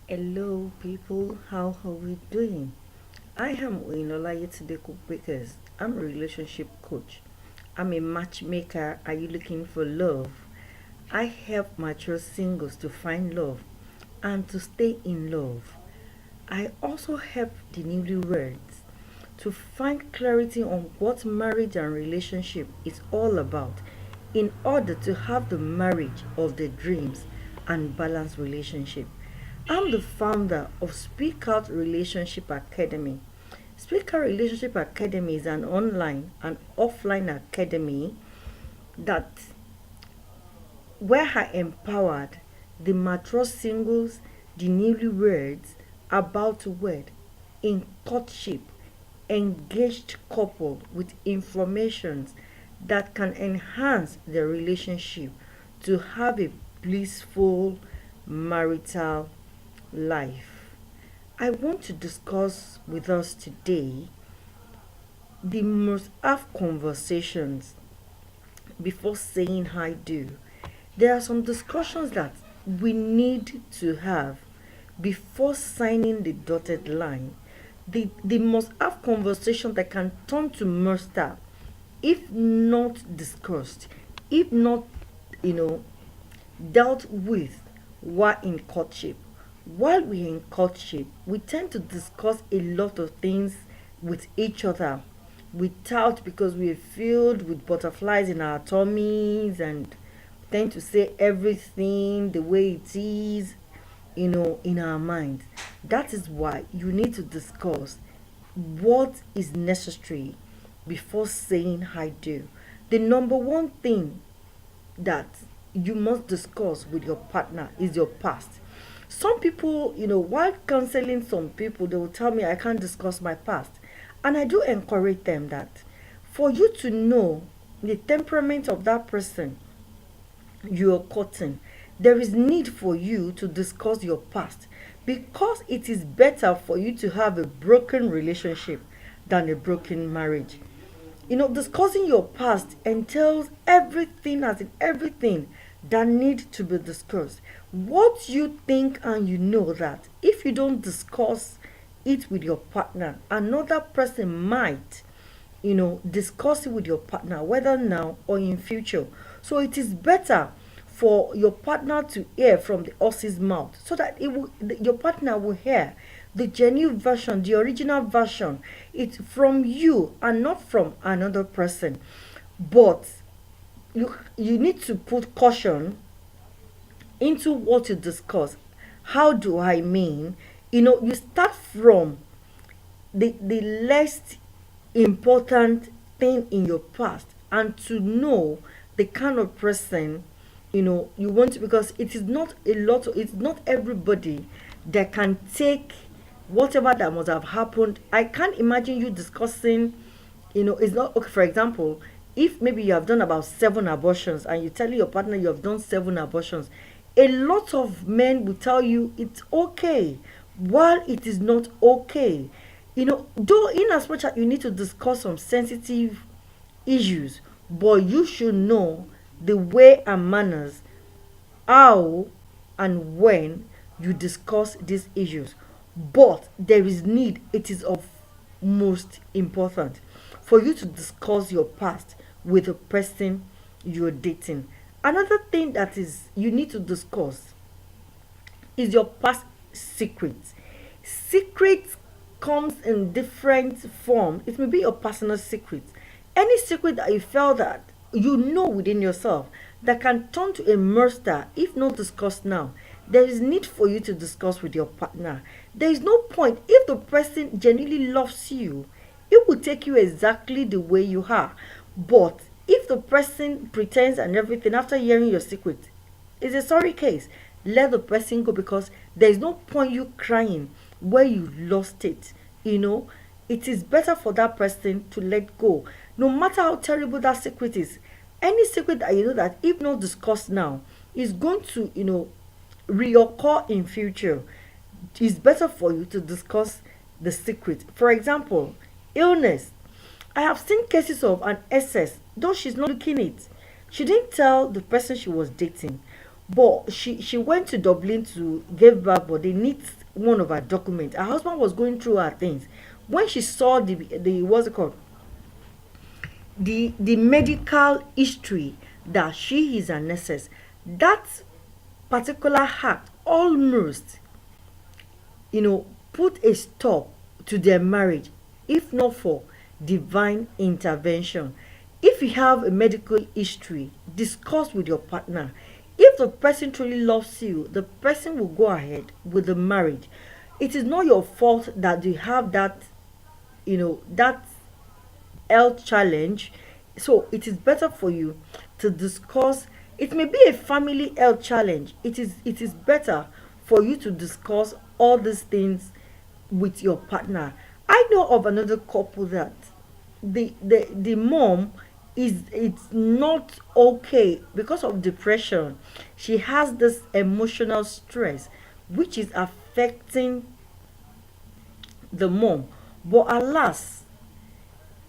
Hello, people. How are we doing? I am Oyinlola Yetunde because I'm a relationship coach. I'm a matchmaker. Are you looking for love? I help mature singles to find love and to stay in love. I also help the newlyweds to find clarity on what marriage and relationship is all about in order to have the marriage of their dreams and balanced relationship. I'm the founder of Speak Out Relationship Academy. Speak Out Relationship Academy is an online and offline academy that where I empowered the mature singles, the newlyweds about to wed, in courtship, engaged couple with informations that can enhance their relationship to have a blissful marital life. I want to discuss with us today the must have conversations before saying I do. There are some discussions that we need to have before signing the dotted line. The must have conversation that can turn to murder if not discussed, if not, you know, dealt with while in courtship. While we're in courtship, we tend to discuss a lot of things with each other without, because we're filled with butterflies in our tummies and tend to say everything the way it is, in our minds. That is why you need to discuss what is necessary before saying I do. The number one thing that you must discuss with your partner is your past. Some people, while counseling some people, they will tell me I can't discuss my past. And I do encourage them that for you to know the temperament of that person you are courting, there is need for you to discuss your past, because it is better for you to have a broken relationship than a broken marriage. Discussing your past entails everything, as in everything that need to be discussed. What you think, and you know that if you don't discuss it with your partner, another person might, discuss it with your partner, whether now or in future. So it is better for your partner to hear from the horse's mouth, so that your partner will hear the genuine version, the original version. It's from you and not from another person. But you need to put caution into what you discuss. How do I mean? You start from the less important thing in your past, and to know the kind of person you want to, because it is not it's not everybody that can take whatever that must have happened. I can't imagine you discussing, it's not okay. For example, if maybe you have done about 7 abortions and you tell your partner you have done 7 abortions, a lot of men will tell you it's okay, while it is not okay. Though in as much as you need to discuss some sensitive issues, but you should know the way and manners, how and when you discuss these issues. But there is need, it is of most important for you to discuss your past with the person you're dating. Another thing that is you need to discuss is your past secrets. Secrets comes in different form. It may be your personal secrets. Any secret that you felt that within yourself that can turn to a murder if not discussed now. There is need for you to discuss with your partner. There is no point. If the person genuinely loves you, it will take you exactly the way you are. But if the person pretends and everything after hearing your secret, it's a sorry case. Let the person go, because there is no point you crying where you lost it. It is better for that person to let go. No matter how terrible that secret is, any secret that you know that if not discussed now is going to, reoccur in future, it's better for you to discuss the secret. For example, illness. I have seen cases of an SS, though she's not looking it. She didn't tell the person she was dating. but she went to Dublin to give birth, but they need one of her documents. Her husband was going through her things. When she saw the what's it called, the medical history that she is an nurse, that particular act almost, put a stop to their marriage, if not for divine intervention. If you have a medical history, discuss with your partner. If the person truly loves you, the person will go ahead with the marriage. It is not your fault that you have that health challenge. So it is better for you to discuss. It may be a family health challenge. It is better for you to discuss all these things with your partner. I know of another couple that the mom is, it's not okay because of depression. She has this emotional stress which is affecting the mom. But alas,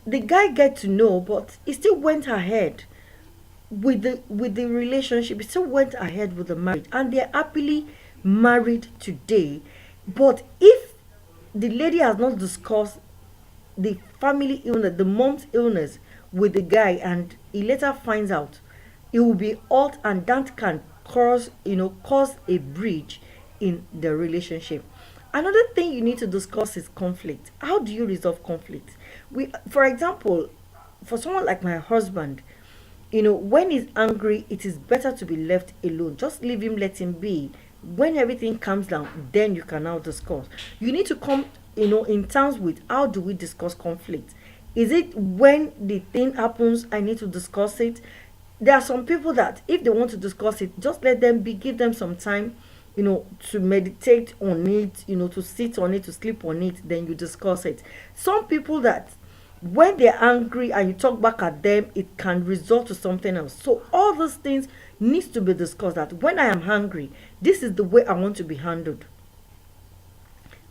the guy get to know, but he still went ahead with the relationship. He still went ahead with the marriage, and they're happily married today. But if the lady has not discussed the family illness, the mom's illness with the guy, and he later finds out, it will be hurt, and that can cause a breach in the relationship. Another thing you need to discuss is conflict. How do you resolve conflict? For example, for someone like my husband, when he's angry, it is better to be left alone. Just leave him, let him be. When everything calms down, then you can now discuss. You need to come, in terms with, how do we discuss conflict? Is it when the thing happens, I need to discuss it? There are some people that if they want to discuss it, just let them be, give them some time, to meditate on it, to sit on it, to sleep on it, then you discuss it. Some people that when they're angry and you talk back at them, it can result to something else. So all those things needs to be discussed, that when I am angry, this is the way I want to be handled.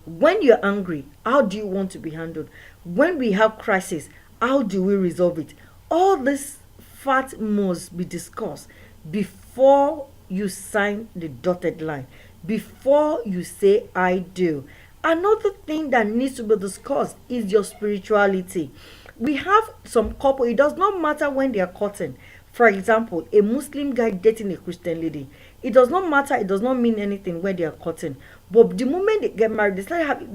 When you're angry, how do you want to be handled? When we have crisis, how do we resolve it? All this fact must be discussed before you sign the dotted line, before you say I do. Another thing that needs to be discussed is your spirituality. We have some couple, it does not matter when they are courting. For example, a Muslim guy dating a Christian lady. It does not matter, it does not mean anything when they are courting. But the moment they get married, they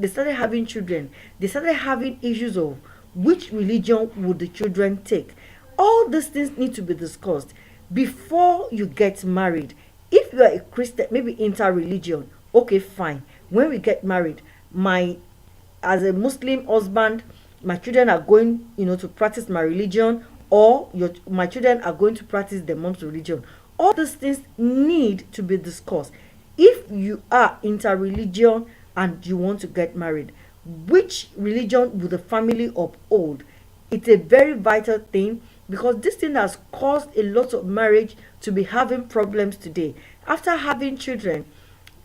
started having children. They started having issues of which religion would the children take. All these things need to be discussed before you get married. If you are a Christian, maybe inter-religion, okay, fine. When we get married, my as a Muslim husband, my children are going, to practice my religion, or my children are going to practice their mom's religion. All these things need to be discussed. If you are inter-religion and you want to get married, which religion will the family uphold? It's a very vital thing, because this thing has caused a lot of marriage to be having problems today. After having children,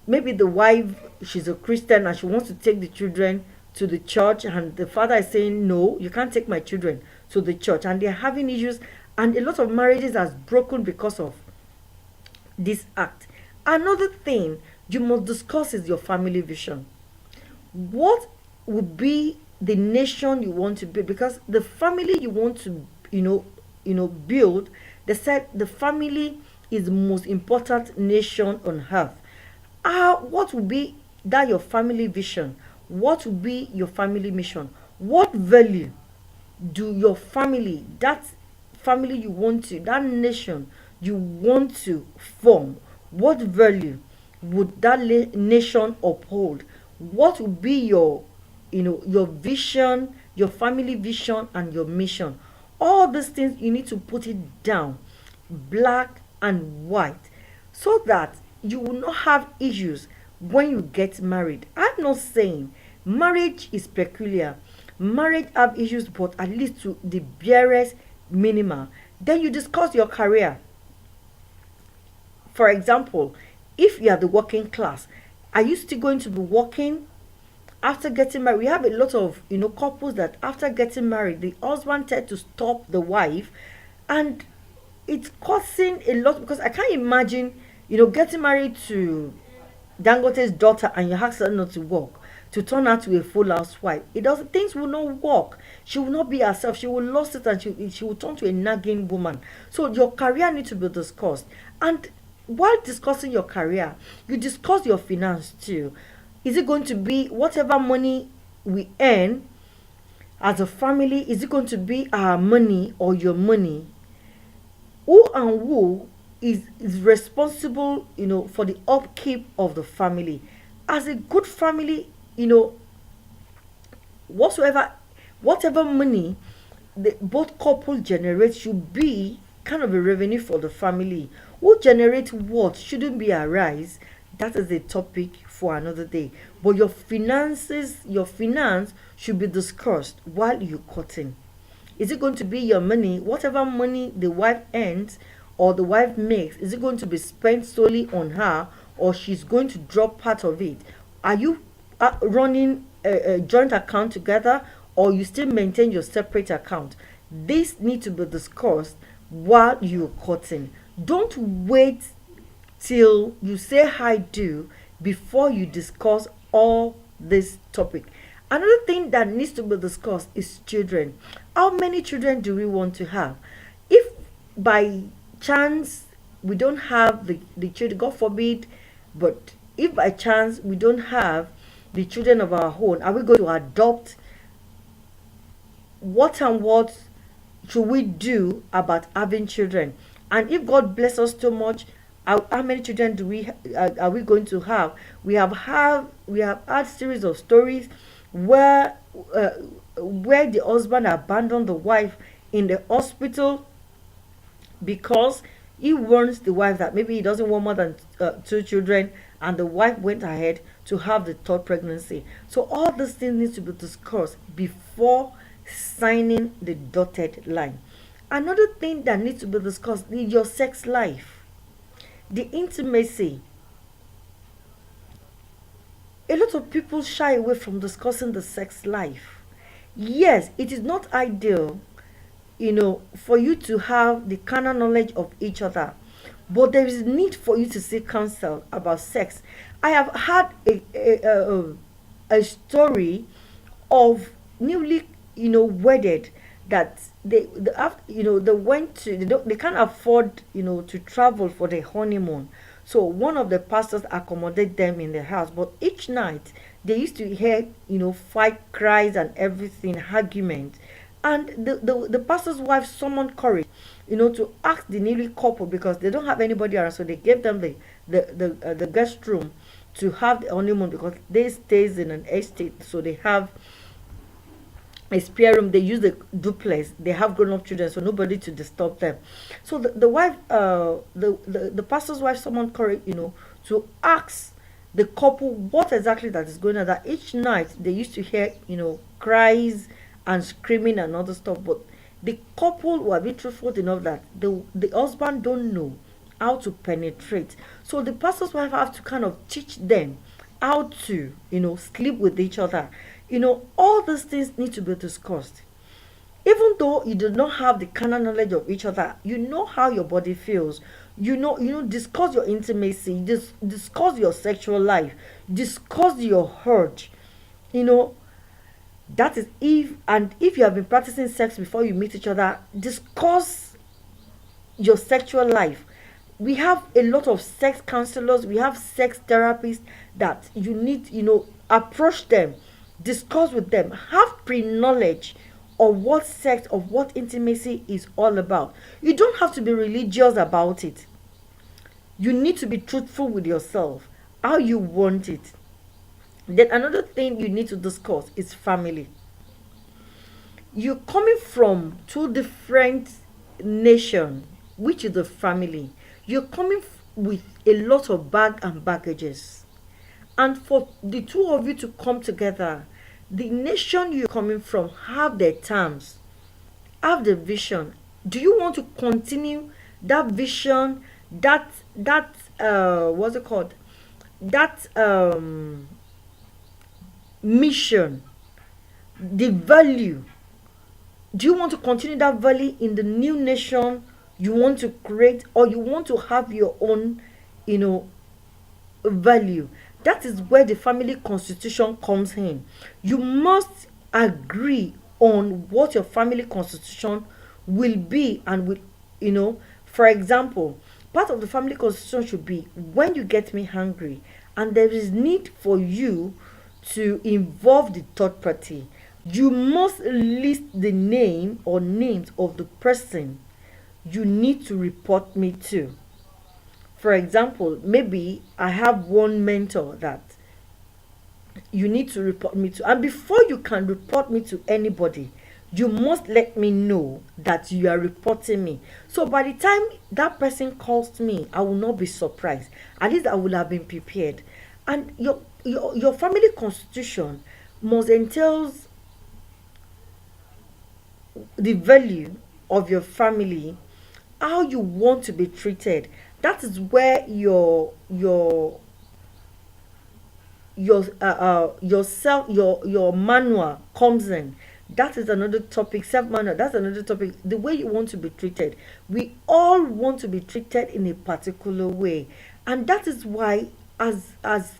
maybe the wife, she's a Christian and she wants to take the children to the church, and the father is saying, no, you can't take my children to the church, and they're having issues, and a lot of marriages has broken because of this act. Another thing you must discuss is your family vision. What would be the nation you want to build? Because the family you want to build, they said the family is the most important nation on earth. What would be that your family vision? What would be your family mission? What value do your family, that family you want to, that nation you want to form, what value would that nation uphold? What would be your vision, your family vision, and your mission? All these things you need to put it down, black and white, so that you will not have issues when you get married. I'm not saying marriage is peculiar. Marriage have issues, but at least to the barest minimum. Then you discuss your career. For example, if you are the working class, are you still going to be working after getting married? We have a lot of couples that after getting married, the husband tend to stop the wife, and it's causing a lot, because I can't imagine Getting married to Dangote's daughter and you ask her not to work, to turn out to a full housewife, it doesn't. Things will not work. She will not be herself. She will lose it and she will turn to a nagging woman. So your career needs to be discussed. And while discussing your career, you discuss your finance too. Is it going to be whatever money we earn as a family? Is it going to be our money or your money? Who and who is responsible, for the upkeep of the family? As a good family, whatsoever whatever money the both couple generate should be kind of a revenue for the family. Who generate what shouldn't be a rise. That is a topic for another day. But your finance should be discussed while you're cutting. Is it going to be your money, whatever money the wife earns or the wife makes? Is it going to be spent solely on her, or she's going to drop part of it? Are you running a joint account together, or you still maintain your separate account? This need to be discussed while you're cutting. Don't wait till you say I do before you discuss all this topic. Another thing that needs to be discussed is children. How many children do we want to have? If by chance we don't have the children, God forbid, but if by chance we don't have the children of our own, are we going to adopt? What and what should we do about having children? And if God bless us so much, how many children do are we going to have? We have had series of stories where where the husband abandoned the wife in the hospital because he warns the wife that maybe he doesn't want more than two children, and the wife went ahead to have the third pregnancy. So all these things need to be discussed before signing the dotted line. Another thing that needs to be discussed is your sex life, the intimacy. A lot of people shy away from discussing the sex life. Yes, it is not ideal, for you to have the carnal knowledge of each other, but there is need for you to seek counsel about sex. I have had a story of newly, wedded, that they have, they went to, they can't afford, to travel for the honeymoon. So one of the pastors accommodated them in their house, but each night they used to hear, fight cries and everything, argument. And the pastor's wife summoned courage, to ask the newly couple, because they don't have anybody around, so they gave them the guest room to have the honeymoon, because they stays in an estate, so they have a spare room. They use the duplex. They have grown up children, so nobody to disturb them. So the wife, the pastor's wife summoned courage, to ask the couple what exactly that is going on. That each night they used to hear, cries and screaming and other stuff. But the couple were being truthful enough that the husband don't know how to penetrate. So the pastor's wife have to kind of teach them how to, sleep with each other. All these things need to be discussed. Even though you do not have the carnal knowledge of each other, you know how your body feels. Discuss your intimacy, discuss your sexual life, discuss your urge. That is if you have been practicing sex before you meet each other, discuss your sexual life. We have a lot of sex counselors, we have sex therapists that you need, approach them, discuss with them, have pre-knowledge of what sex, of what intimacy is all about. You don't have to be religious about it. You need to be truthful with yourself, how you want it. Then another thing you need to discuss is family. You're coming from two different nations, which is the family. You're coming with a lot of bag and baggages. And for the two of you to come together, the nation you're coming from have their terms, have the vision. Do you want to continue that vision, what's it called? That mission, the value. Do you want to continue that value in the new nation you want to create, or you want to have your own you know, value. That is where the family constitution comes in. You must agree on what your family constitution will be and will, you know, for example, part of the family constitution should be when you get me hungry and there is need for you to involve the third party, you must list the name or names of the person you need to report me to. For example, maybe I have one mentor that you need to report me to, and before you can report me to anybody, you must let me know that you are reporting me. So by the time that person calls me, I will not be surprised. At least I will have been prepared. And your family constitution must entails the value of your family, how you want to be treated. That is where your manual comes in. That is another topic. Self manual, that's another topic. The way you want to be treated, we all want to be treated in a particular way, and that is why as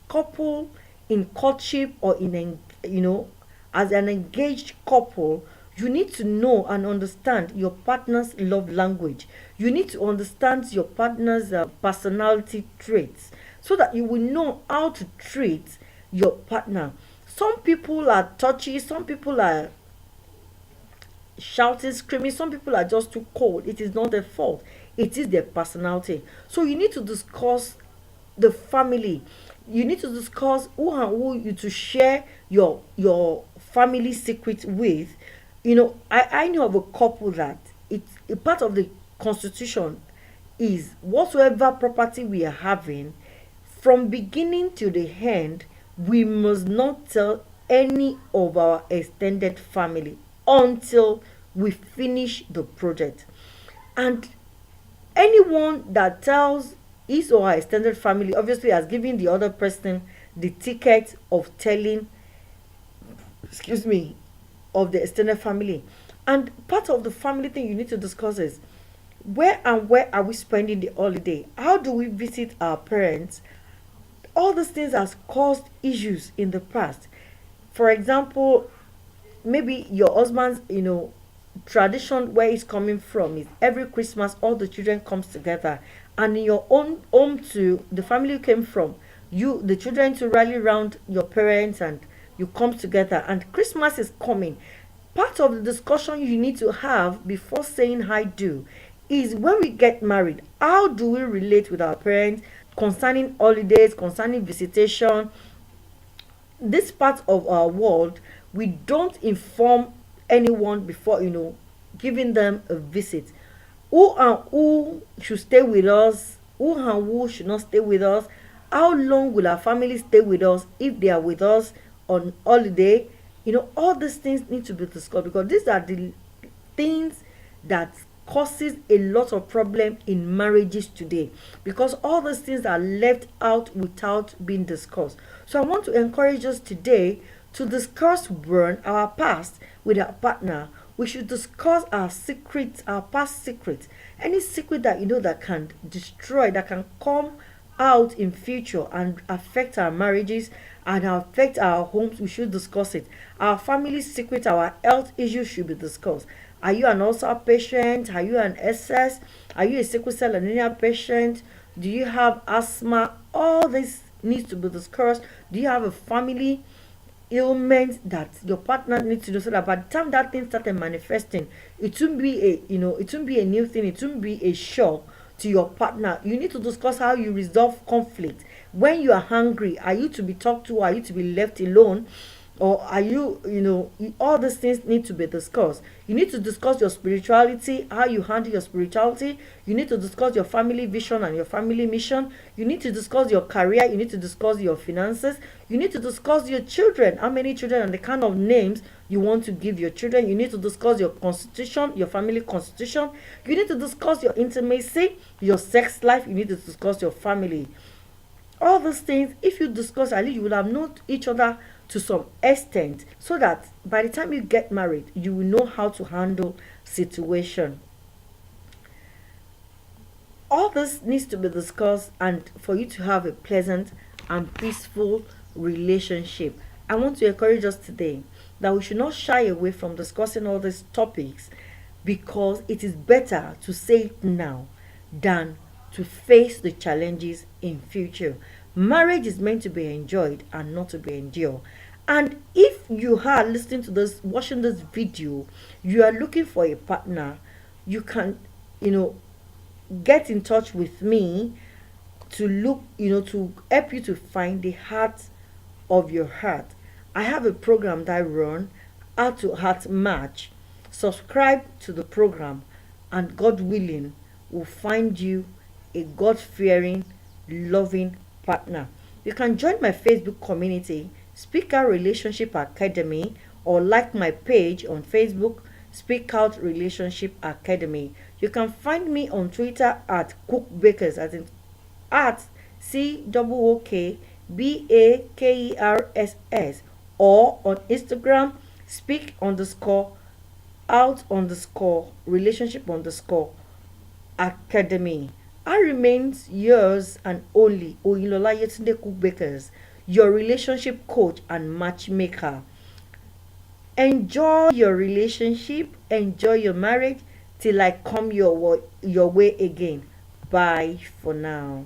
couple in courtship or you know, as an engaged couple, you need to know and understand your partner's love language. You need to understand your partner's personality traits so that you will know how to treat your partner. Some people are touchy, some people are shouting, screaming, some people are just too cold. It is not their fault, it is their personality. So you need to discuss the family. You need to discuss who and who you to share your family secret with. You know, I know of a couple that it's a part of the constitution is whatsoever property we are having, from beginning to the end, we must not tell any of our extended family until we finish the project. And anyone that tells his or her extended family obviously has given the other person the ticket of telling, excuse me, of the extended family. And part of the family thing you need to discuss is where are we spending the holiday? How do we visit our parents? All these things has caused issues in the past. For example, maybe your husband's, you know, tradition where he's coming from is every Christmas all the children comes together, and in your own home too, the family you came from, you the children to rally around your parents and you come together and Christmas is coming. Part of the discussion you need to have before saying I do is when we get married, how do we relate with our parents concerning holidays, concerning visitation. This part of our world, we don't inform anyone before, you know, giving them a visit. Who and who should stay with us, who and who should not stay with us, how long will our family stay with us if they are with us on holiday. You know, all these things need to be discussed because these are the things that causes a lot of problem in marriages today, because all those things are left out without being discussed. So I want to encourage us today to discuss burn our past with our partner. We should discuss our secrets, our past secrets, any secret that you know that can destroy, that can come out in future and affect our marriages and affect our homes. We should discuss it. Our family secret, our health issues should be discussed. Are you an ulcer patient? Are you an SS? Are you a sickle cell anemia patient? Do you have asthma? All this needs to be discussed. Do you have a family ailment that your partner needs to do, so that by the time that thing started manifesting, it won't be a, you know, it won't be a new thing, it won't be a shock to your partner. You need to discuss how you resolve conflict. When you are hungry, are you to be talked to, are you to be left alone, or are you, you know, all these things need to be discussed. You need to discuss your spirituality, how you handle your spirituality. You need to discuss your family vision and your family mission. You need to discuss your career. You need to discuss your finances. You need to discuss your children, how many children and the kind of names you want to give your children. You need to discuss your constitution, your family constitution. You need to discuss your intimacy, your sex life. You need to discuss your family. All these things, if you discuss, at least you will have known each other to some extent, so that by the time you get married, you will know how to handle situation. All this needs to be discussed and for you to have a pleasant and peaceful relationship. I want to encourage us today that we should not shy away from discussing all these topics, because it is better to say it now than to face the challenges in future. Marriage is meant to be enjoyed and not to be endured. And if you are listening to this, watching this video, you are looking for a partner, you can, you know, get in touch with me to look, to help you to find the heart of your heart. I have a program that I run, Heart to Heart Match. Subscribe to the program, and God willing, will find you a God fearing, loving partner. You can join my Facebook community, Speak Out Relationship Academy, or like my page on Facebook, Speak Out Relationship Academy. You can find me on Twitter at Cook Bakers, as in at COOKBAKERSS, or on Instagram, speak underscore out underscore relationship underscore academy. I remains yours and only Oyinlola Yetunde Cook Bakers, your relationship coach and matchmaker. Enjoy your relationship, enjoy your marriage till I come your way again. Bye for now.